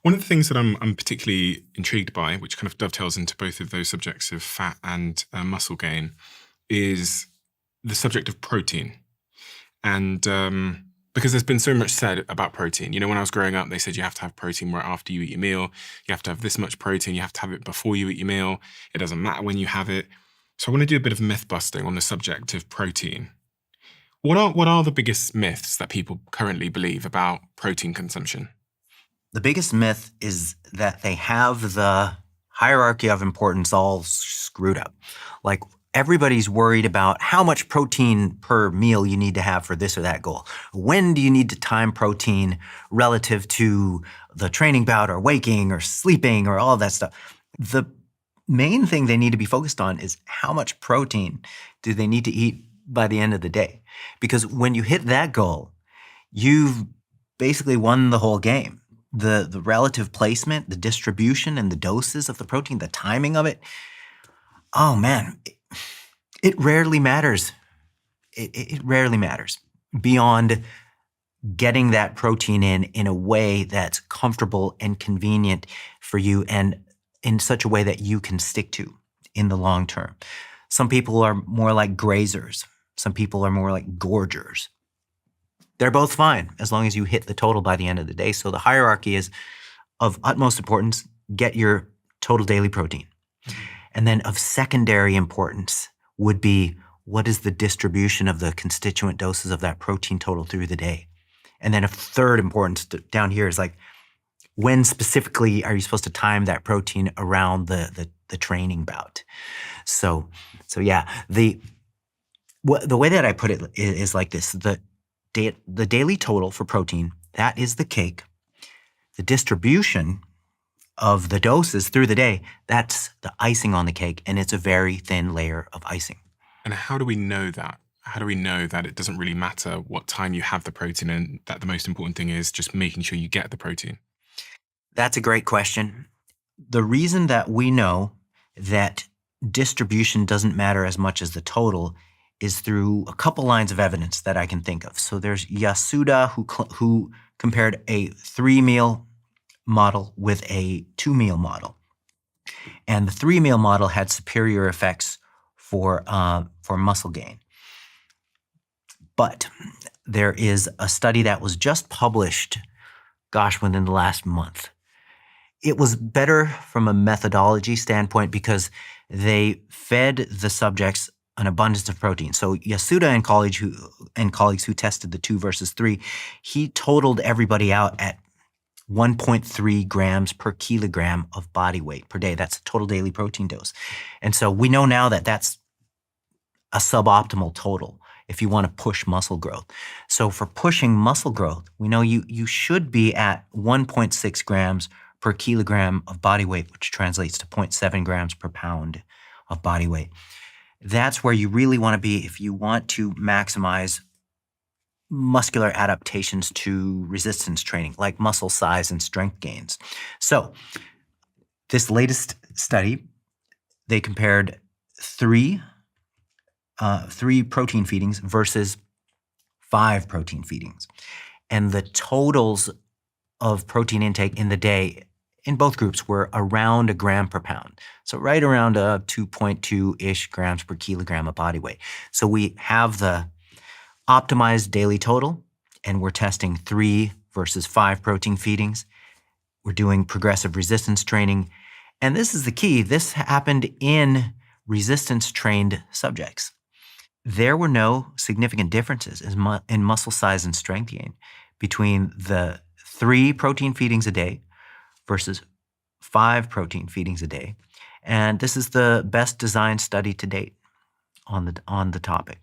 One of the things that I'm particularly intrigued by, which kind of dovetails into both of those subjects of fat and muscle gain, is the subject of protein. And because there's been so much said about protein. You know, when I was growing up, they said you have to have protein right after you eat your meal. You have to have this much protein. You have to have it before you eat your meal. It doesn't matter when you have it. So I want to do a bit of myth busting on the subject of protein. What are the biggest myths that people currently believe about protein consumption? The biggest myth is that they have the hierarchy of importance all screwed up. Like everybody's worried about how much protein per meal you need to have for this or that goal. When do you need to time protein relative to the training bout or waking or sleeping or all of that stuff? The main thing they need to be focused on is how much protein do they need to eat by the end of the day? Because when you hit that goal, you've basically won the whole game. The relative placement, the distribution, and the doses of the protein, the timing of it, oh man, it rarely matters. It rarely matters beyond getting that protein in a way that's comfortable and convenient for you and in such a way that you can stick to in the long term. Some people are more like grazers. Some people are more like gorgers. They're both fine as long as you hit the total by the end of the day. So the hierarchy is of utmost importance, get your total daily protein. And then of secondary importance would be what is the distribution of the constituent doses of that protein total through the day. And then of third importance down here is like when specifically are you supposed to time that protein around the training bout. So yeah, the way that I put it is like this. The daily total for protein, that is the cake. The distribution of the doses through the day, that's the icing on the cake, and it's a very thin layer of icing. And how do we know that? How do we know that it doesn't really matter what time you have the protein and that the most important thing is just making sure you get the protein? That's a great question. The reason that we know that distribution doesn't matter as much as the total is through a couple lines of evidence that I can think of. So there's Yasuda who compared a 3-meal model with a 2-meal model. And the 3-meal model had superior effects for muscle gain. But there is a study that was just published, within the last month. It was better from a methodology standpoint because they fed the subjects an abundance of protein. So Yasuda and colleagues who tested the 2 versus 3, he totaled everybody out at 1.3 grams per kilogram of body weight per day. That's a total daily protein dose. And so we know now that that's a suboptimal total if you want to push muscle growth. So for pushing muscle growth, we know you should be at 1.6 grams per kilogram of body weight, which translates to 0.7 grams per pound of body weight. That's where you really want to be if you want to maximize muscular adaptations to resistance training, like muscle size and strength gains. So this latest study, they compared three protein feedings versus 5 protein feedings. And the totals of protein intake in the day in both groups were around 1 gram per pound. So right around 2.2-ish grams per kilogram of body weight. So we have the optimized daily total, and we're testing 3 versus 5 protein feedings. We're doing progressive resistance training. And this is the key. This happened in resistance-trained subjects. There were no significant differences in muscle size and strength gain between the 3 protein feedings a day versus 5 protein feedings a day. And this is the best designed study to date on the topic.